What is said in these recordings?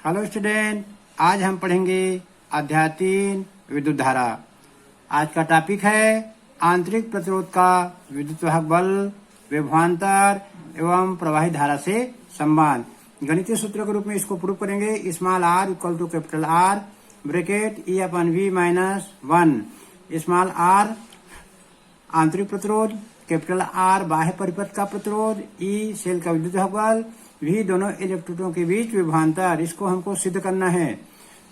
Hello student, आज हम पढ़ेंगे अध्याय 3 विद्युत धारा। आज का टॉपिक है आंतरिक प्रतिरोध का विद्युत वाहक बल, विभवांतर एवं प्रवाही धारा से संबंध। गणितीय सूत्र के रूप में इसको प्रूव करेंगे। Small r equal to capital R bracket E upon V minus 1। Small r आंतरिक प्रतिरोध, कैपिटल R बाह्य परिपथ का प्रतिरोध, E सेल का विद्युत वाहक बल, V दोनों इलेक्ट्रोडों के बीच विभवांतर। इसको हमको सिद्ध करना है।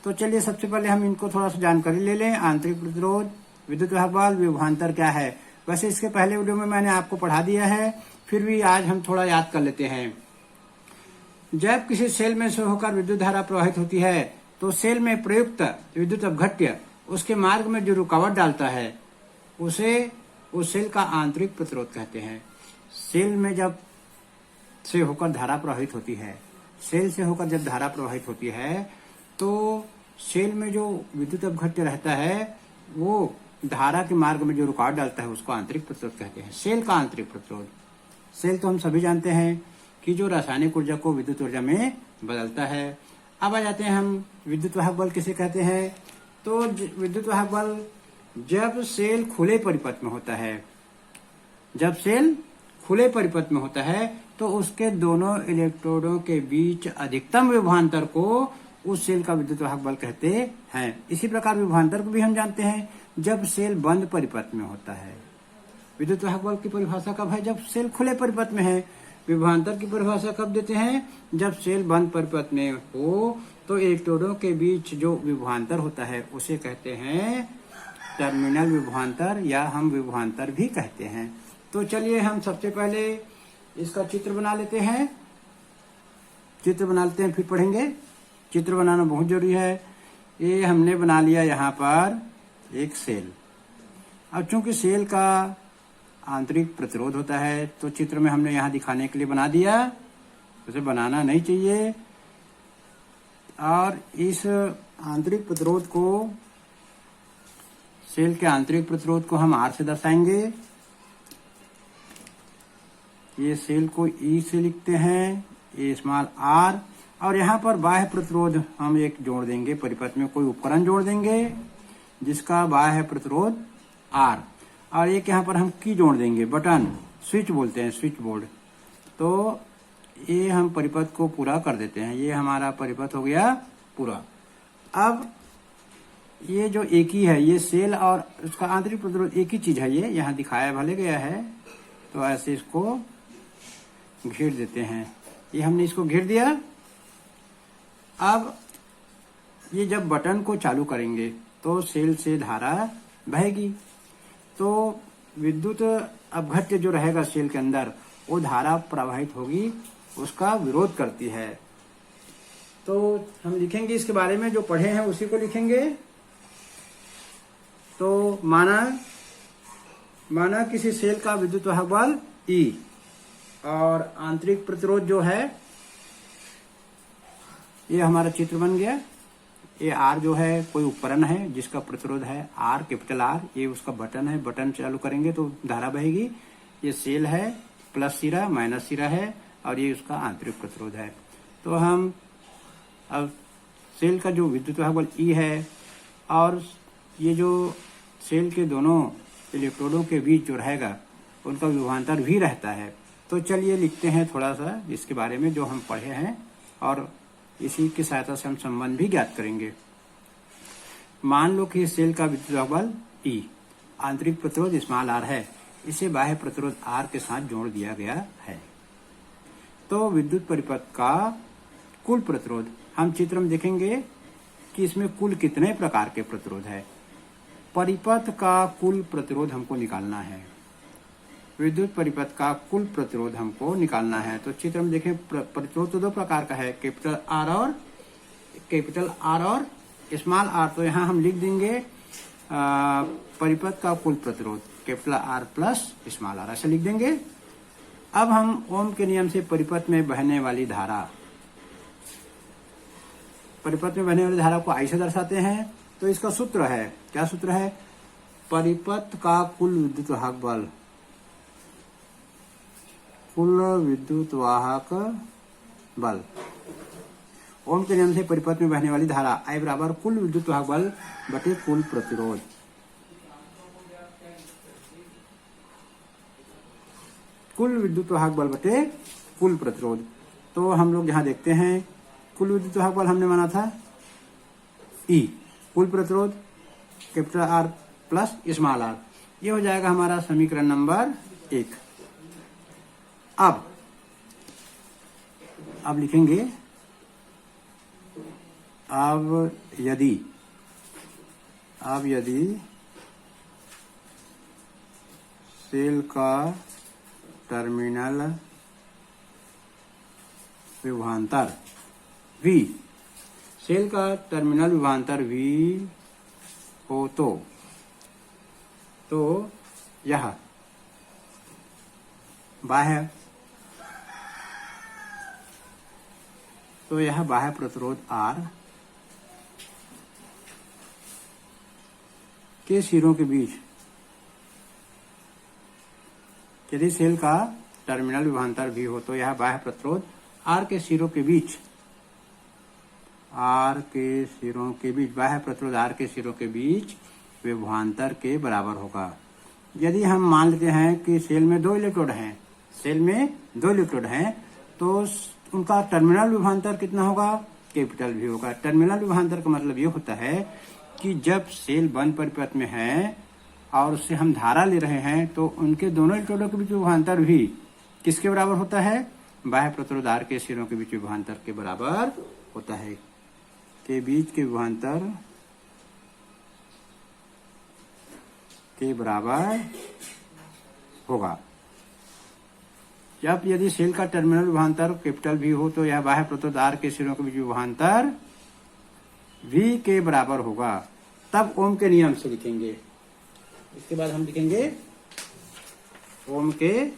तो चलिए सबसे पहले हम इनको थोड़ा सा जानकारी ले लें। आंतरिक प्रतिरोध, विद्युत वाहक बल, विभवांतर क्या है। वैसे इसके पहले वीडियो में मैंने आपको पढ़ा दिया है, फिर भी आज हम थोड़ा याद कर लेते हैं। जब किसी सेल में से होकर विद्युत धारा प्रवाहित होती है तो सेल में प्रयुक्त विद्युत अपघट्य उसके मार्ग में जो रुकावट डालता है उसे उस सेल का आंतरिक प्रतिरोध कहते हैं। सेल में जब से होकर धारा प्रवाहित होती है, सेल से होकर जब धारा प्रवाहित होती है तो सेल में जो विद्युत अपघट्य रहता है वो धारा के मार्ग में जो रुकावट डालता है उसको आंतरिक प्रतिरोध कहते हैं। सेल का आंतरिक प्रतिरोध, सेल तो हम सभी जानते हैं कि जो रासायनिक ऊर्जा को विद्युत ऊर्जा में बदलता है। अब आ जाते हैं हम विद्युत वाहक बल किसे कहते हैं। तो विद्युत वाहक बल जब सेल खुले परिपथ में होता है, जब सेल खुले परिपथ में होता है तो उसके दोनों इलेक्ट्रोडों के बीच अधिकतम विभवांतर को उस सेल का विद्युत वाहक बल कहते हैं। इसी प्रकार विभवांतर को भी हम जानते हैं जब सेल बंद परिपथ में होता है। विद्युत वाहक बल की परिभाषा कब है? जब सेल खुले परिपथ में है। विभवांतर की परिभाषा कब देते हैं? जब सेल बंद परिपथ में हो तो इलेक्ट्रोडों के बीच जो विभवांतर होता है उसे कहते हैं टर्मिनल विभवांतर, या हम विभवांतर भी कहते हैं। तो चलिए हम सबसे पहले इसका चित्र बना लेते हैं। चित्र बना लेते हैं फिर पढ़ेंगे। चित्र बनाना बहुत जरूरी है। ये हमने बना लिया यहाँ पर एक सेल। अब चूंकि सेल का आंतरिक प्रतिरोध होता है तो चित्र में हमने यहाँ दिखाने के लिए बना दिया, उसे बनाना नहीं चाहिए। और इस आंतरिक प्रतिरोध को, सेल के आंतरिक प्रतिरोध को हम R से दर्शाएंगे। ये सेल को E से लिखते हैं, ये स्मॉल r। और यहाँ पर बाह्य प्रतिरोध हम एक जोड़ देंगे, परिपथ में कोई उपकरण जोड़ देंगे जिसका बाह्य प्रतिरोध R। और एक यहाँ पर हम की जोड़ देंगे, बटन, स्विच बोलते हैं, स्विच बोर्ड। तो ये हम परिपथ को पूरा कर देते हैं। ये हमारा परिपथ हो गया पूरा। अब ये जो एक ही है, ये सेल और उसका आंतरिक प्रतिरोध एक ही चीज है। ये यहाँ दिखाया भले गया है, तो ऐसे इसको घेर देते हैं। ये हमने इसको घेर दिया। अब ये जब बटन को चालू करेंगे तो सेल से धारा बहेगी। तो विद्युत अपघट्य जो रहेगा सेल के अंदर, वो धारा प्रवाहित होगी, उसका विरोध करती है। तो हम लिखेंगे इसके बारे में, जो पढ़े हैं उसी को लिखेंगे। तो माना किसी सेल का विद्युत वाहक बल E और आंतरिक प्रतिरोध जो है, ये हमारा चित्र बन गया। ये R जो है कोई उपकरण है जिसका प्रतिरोध है R, कैपिटल R। ये उसका बटन है, बटन चालू करेंगे तो धारा बहेगी। ये सेल है, प्लस सिरा माइनस सिरा है, और ये उसका आंतरिक प्रतिरोध है। तो हम अब सेल का जो विद्युत वाहक बल E है और ये जो सेल के दोनों इलेक्ट्रोडों के बीच जो रहेगा उनका विभवांतर भी रहता है। तो चलिए लिखते हैं थोड़ा सा इसके बारे में जो हम पढ़े हैं, और इसी की सहायता से हम संबंध भी ज्ञात करेंगे। मान लो कि सेल का विद्युत वाहक बल E, आंतरिक प्रतिरोध स्मॉल r है, इसे बाह्य प्रतिरोध R के साथ जोड़ दिया गया है। तो विद्युत परिपथ का कुल प्रतिरोध हम चित्र में देखेंगे कि इसमें कुल कितने प्रकार के प्रतिरोध है। परिपथ का कुल प्रतिरोध हमको निकालना है। विद्युत परिपथ का कुल प्रतिरोध हमको निकालना है। तो चित्र में देखें, प्रतिरोध तो दो प्रकार का है, कैपिटल R और स्मॉल r। तो यहाँ हम लिख देंगे परिपथ का कुल प्रतिरोध capital R plus small r, ऐसे लिख देंगे। अब हम ओम के नियम से परिपथ में बहने वाली धारा, परिपथ में बहने वाली धारा को I से दर्शाते हैं। तो इसका सूत्र है, क्या सूत्र है? परिपथ का कुल विद्युत वाहक बल, कुल विद्युत वाहक बल ओम के नियम से परिपथ में बहने वाली धारा I बराबर कुल विद्युत वाहक बल बटे कुल प्रतिरोध। कुल विद्युत वाहक बल बटे कुल प्रतिरोध। तो हम लोग यहाँ देखते हैं कुल विद्युत वाहक बल हमने माना था E, कुल प्रतिरोध capital R plus small r, ये हो जाएगा हमारा समीकरण नंबर 1। अब लिखेंगे अब यदि सेल का टर्मिनल विभवांतर V, सेल का टर्मिनल विभवांतर V हो तो यह बाह्य प्रतिरोध R के सिरों के बीच, यदि सेल का टर्मिनल विभवांतर भी हो तो यह बाह्य प्रतिरोध R के सिरों के बीच, बाह्य प्रतिरोध R के सिरों के बीच विभवांतर के बराबर होगा। यदि हम मान लेते हैं कि सेल में दो इलेक्ट्रोड हैं, तो उनका टर्मिनल विभवांतर कितना होगा? कैपिटल V होगा। टर्मिनल विभवांतर का मतलब ये होता है कि जब सेल बंद परिपथ में है और उससे हम धारा ले रहे हैं तो उनके दोनों इलेक्ट्रोडों के बीच विभवांतर भी किसके बराबर होता है? बाह्य प्रतिरोध R के सिरों के बीच विभवांतर के बराबर होता है। के बीच के विभवांतर के बराबर होगा। जब यदि सेल का टर्मिनल विभवांतर कैपिटल V हो तो यह बाह्य प्रतिरोध R के सिरों के बीच विभवांतर V के बराबर होगा। तब ओम के नियम से लिखेंगे। इसके बाद हम लिखेंगे ओम के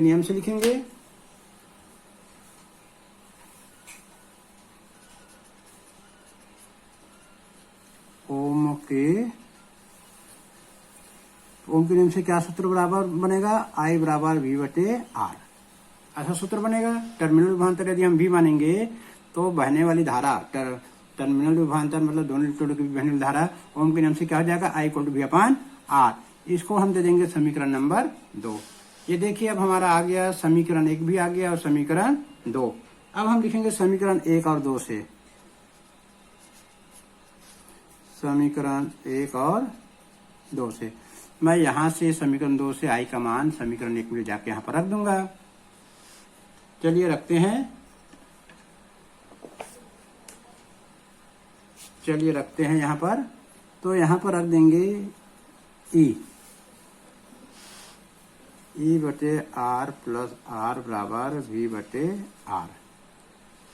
नियम से लिखेंगे। ओम के नियम से क्या सूत्र बराबर बनेगा? I बराबर V बटे R, ऐसा सूत्र बनेगा। टर्मिनल विभवांतर यदि हम V मानेंगे तो बहने वाली धारा, टर्मिनल विभवांतर मतलब दोनों इलेक्ट्रोडों के बीच बहने वाली धारा ओम के नियम से क्या हो जाएगा? I = V upon R। इसको हम दे देंगे समीकरण नंबर 2। ये देखिए अब हमारा आ गया समीकरण 1 भी आ गया और समीकरण 2। अब हम लिखेंगे समीकरण 1 और 2 से। समीकरण 1 और 2 से मैं यहां से समीकरण 2 से I का मान समीकरण 1 में जाके यहां पर रख दूंगा। चलिए रखते हैं यहां पर। तो यहां पर रख देंगे E बटे R प्लस R बराबर V बटे R।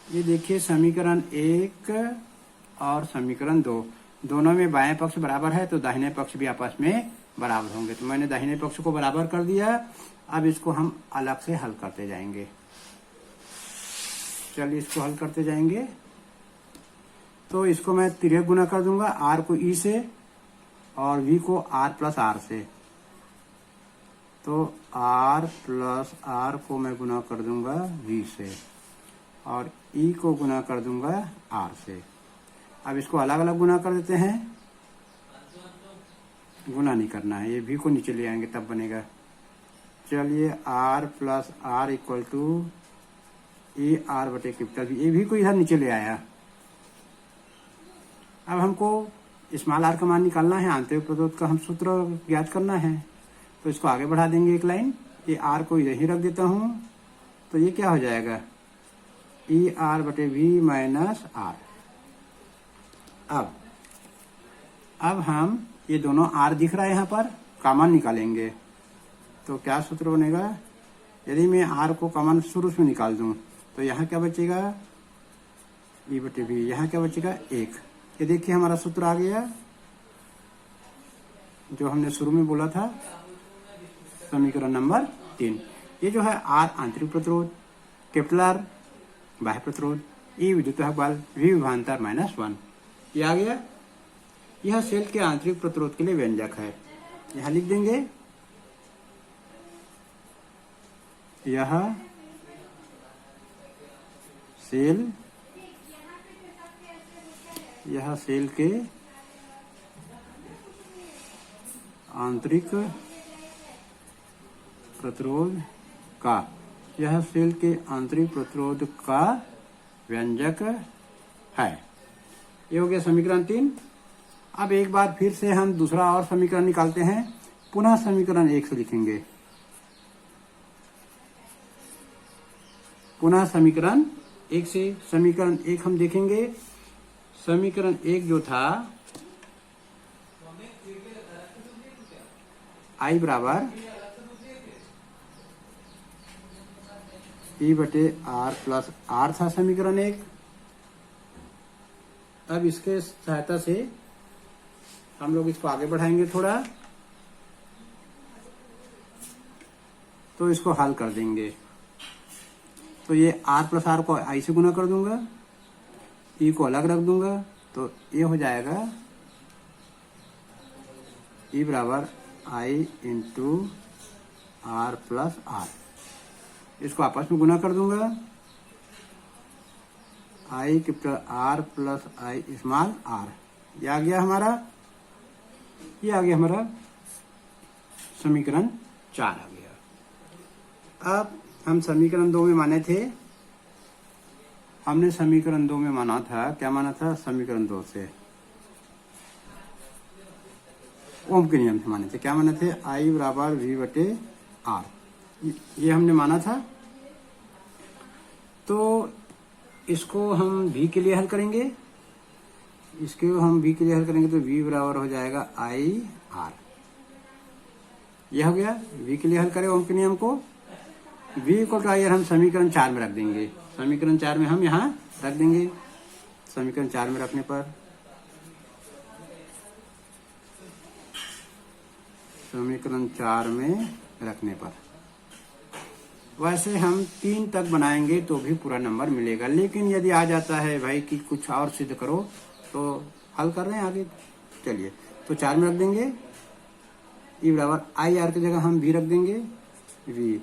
ये देखिए समीकरण 1 और समीकरण 2 दोनों में बाएं पक्ष बराबर है तो दाहिने पक्ष भी आपस में बराबर होंगे। तो मैंने दाहिने पक्ष को बराबर कर दिया। अब इसको हम अलग से हल करते जाएंगे। चलिए इसको हल करते जाएंगे। तो इसको मैं तिर्यक गुना कर दूंगा, R को E से और V को R प्लस R से। तो R प्लस R को मैं गुना कर दूंगा V से और E को गुना कर दूंगा R से। अब इसको अलग अलग गुना कर देते हैं। गुना नहीं करना है, ये V को नीचे ले आएंगे तब बनेगा। चलिए R plus R equal to E R बटे कैपिटल V। ये V को इधर नीचे ले आया। अब हमको स्मॉल r का मान निकालना है, आंतरिक प्रतिरोध का हम सूत्र ज्ञात करना है। तो इसको आगे बढ़ा देंगे एक लाइन। ये R को इधर ही रख देता हूं। तो ये क्या हो जाएगा? E R बटे V माइनस R। अब हम ये दोनों R दिख रहा है यहाँ पर, कॉमन निकालेंगे। तो क्या सूत्र बनेगा? यदि मैं R को कॉमन शुरू में निकाल दूं तो यहाँ क्या बचेगा? E बटे V। यहाँ क्या बचेगा? 1। ये देखिए हमारा सूत्र आ गया जो हमने शुरू में बोला था, समीकरण नंबर 3। ये जो है R आंतरिक प्रतिरोध, कैपिटल R बाह्य प्रतिरोध, E विद्युत वाहक बल, V विभवांतर -1, ये आ गया। यह सेल के आंतरिक प्रतिरोध के लिए व्यंजक है। यहां लिख देंगे यह सेल, यह सेल के आंतरिक प्रतिरोध का, यह सेल के आंतरिक प्रतिरोध का व्यंजक है। ये हो गया समीकरण 3। अब एक बार फिर से हम दूसरा और समीकरण निकालते हैं। पुनः समीकरण 1 से लिखेंगे। पुनः समीकरण 1 से, समीकरण 1 हम देखेंगे। समीकरण 1 जो था I बराबर E/R प्लस R था समीकरण 1। अब इसके सहायता से हम लोग इसको आगे बढ़ाएंगे थोड़ा, तो इसको हल कर देंगे। तो ये R प्लस R को I से गुना कर दूंगा, E को अलग रख दूंगा, तो ये हो जाएगा E बराबर I into R plus R। इसको आपस में गुना कर दूंगा, I capital R plus I small R। ये आ गया हमारा, ये आ गया हमारा समीकरण 4 आ गया। अब हम समीकरण 2 में माने थे, हमने समीकरण 2 में माना था, क्या माना था? समीकरण 2 से ओम के नियम से माने थे। क्या माने थे? I बराबर V/R, ये हमने माना था। तो इसको हम V के लिए हल करेंगे, इसको हम V के लिए हल करेंगे तो V बराबर हो जाएगा IR। यह हो गया, V के लिए हल करें ओम के नियम को। V को IR हम समीकरण 4 में रख देंगे। समीकरण 4 में हम यहाँ रख देंगे। समीकरण 4 में रखने पर, समीकरण 4 में रखने पर वैसे हम 3 तक बनाएंगे तो भी पूरा नंबर मिलेगा। लेकिन यदि आ जाता है भाई कि कुछ और सिद्ध करो, तो हल कर रहे हैं आगे, चलिए। तो 4 में रख देंगे। ई बराबर IR की जगह हम V रख देंगे, V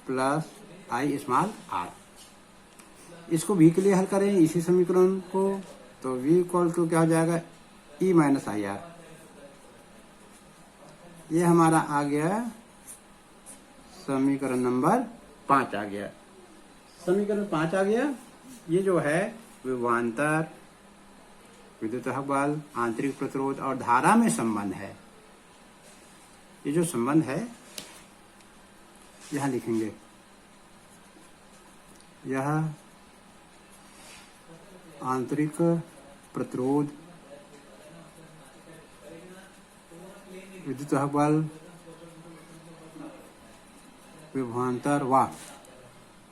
plus I small R। इसको V के लिए हल करें इसी समीकरण को, तो V इक्वल टू क्या हो जाएगा? E minus IR। ये हमारा आ गया समीकरण नंबर 5 आ गया। समीकरण 5 आ गया। ये जो है विभवांतर, विद्युत बल, आंतरिक प्रतिरोध और धारा में संबंध है। ये जो संबंध है यहां लिखेंगे। यह आंतरिक प्रतिरोध, विद्युत बल, विभवांतर व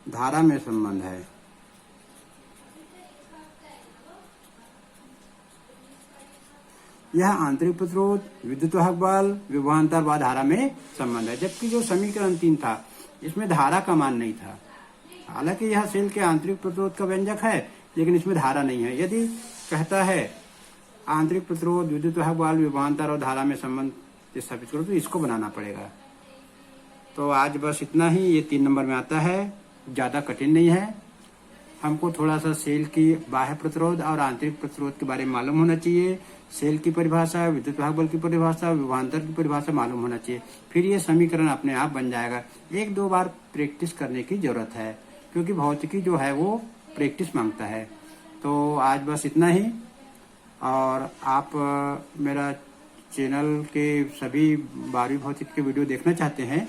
धारा में संबंध है। यह आंतरिक प्रतिरोध, विद्युत बल, विभवांतर व धारा में संबंध है। जबकि जो समीकरण 3 था, इसमें धारा का मान नहीं था। हालांकि यह सेल के आंतरिक प्रतिरोध का व्यंजक है, लेकिन इसमें धारा नहीं है। यदि कहता है आंतरिक प्रतिरोध, विद्युत बल, विभवांतर और धारा में संबंध स्थापित करो, तो इसको बनाना पड़ेगा। तो आज बस इतना ही। ये 3 नंबर में आता है, ज्यादा कठिन नहीं है। हमको थोड़ा सा सेल की बाह्य प्रतिरोध और आंतरिक प्रतिरोध के बारे में मालूम होना चाहिए। सेल की परिभाषा, विद्युत बल की परिभाषा, विभवांतर की परिभाषा मालूम होना चाहिए। फिर ये समीकरण अपने आप बन जाएगा। 1-2 बार प्रैक्टिस करने की जरूरत है, क्योंकि भौतिकी जो है वो प्रैक्टिस मांगता है। तो आज बस इतना ही। और आप मेरा चैनल के सभी 12वीं भौतिकी के वीडियो देखना चाहते हैं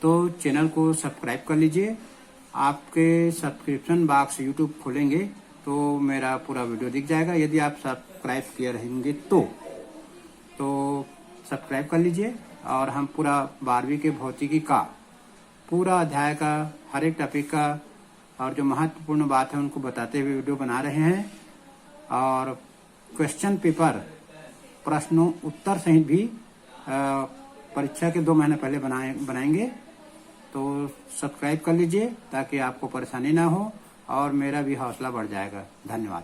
तो चैनल को सब्सक्राइब कर लीजिए। आपके सब्सक्रिप्शन बॉक्स यूट्यूब खोलेंगे तो मेरा पूरा वीडियो दिख जाएगा। यदि आप सब्सक्राइब किए रहेंगे तो सब्सक्राइब कर लीजिए। और हम पूरा 12वीं के भौतिकी का पूरा अध्याय का, हर एक टॉपिक का और जो महत्वपूर्ण बात है उनको बताते हुए वीडियो बना रहे हैं। और क्वेश्चन पेपर, प्रश्नों उत्तर सहित भी परीक्षा के 2 महीने पहले बनाएंगे। तो सब्सक्राइब कर लीजिए ताकि आपको परेशानी ना हो और मेरा भी हौसला बढ़ जाएगा। धन्यवाद।